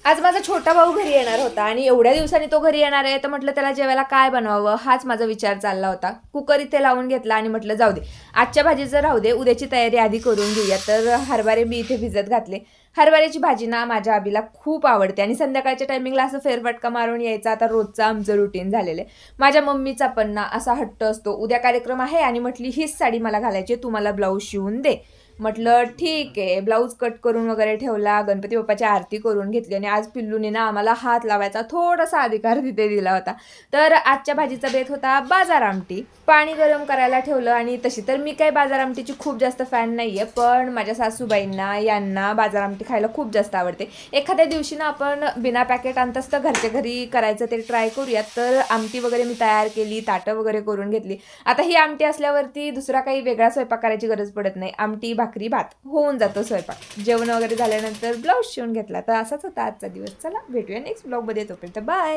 आज माझा छोटा भाऊ घरी येणार होता आणि एवढ्या दिवसांनी तो घरी येणार आहे तर म्हटलं त्याला जेवायला काय बनवावं हाच माझा विचार चालला होता. कुकर इथे लावून घेतला आणि म्हटलं जाऊ दे, आजच्या भाजीचं राहू दे, उद्याची तयारी आधी करून घेऊया. तर हरभरे मी इथे भिजत घातले. हरभऱ्याची भाजी ना माझ्या आबीला खूप आवडते आणि संध्याकाळच्या टायमिंगला असं फेरफटका मारून यायचा आता रोजचं आमचं रुटीन झालेलं आहे. माझ्या मम्मीचा पण ना असा हट्ट असतो, उद्या कार्यक्रम आहे आणि म्हटली हीच साडी मला घालायची, तू मला ब्लाऊज शिवून दे. म्हटलं ठीक आहे, ब्लाऊज कट करून वगैरे ठेवला, गणपती बाप्पाची आरती करून घेतली आणि आज पिल्लूने ना आम्हाला हात लावायचा थोडासा अधिकार तिथे दिला होता. तर आजच्या भाजीचा बेत होता बाजार आमटी. पाणी गरम करायला ठेवलं आणि तशी तर मी काही बाजार आमटीची खूप जास्त फॅन नाही आहे, पण माझ्या सासूबाईंना यांना बाजार आमटी खायला खूप जास्त आवडते. एखाद्या दिवशी ना आपण बिना पॅकेट आणताच तर घरच्या घरी करायचं ते ट्राय करूयात. तर आमटी वगैरे मी तयार केली, ताटं वगैरे करून घेतली. आता ही आमटी असल्यावरती दुसरा काही वेगळा स्वयंपाक करायची गरज पडत नाही. आमटी भाकरी भात होऊन जातो स्वयंपाक. जेवण वगैरे झाल्यानंतर ब्लाऊज शिवून घेतला. तर असाच होता आजचा दिवस. चला भेटूया नेक्स्ट ब्लॉगमध्ये, तोपर्यंत बाय.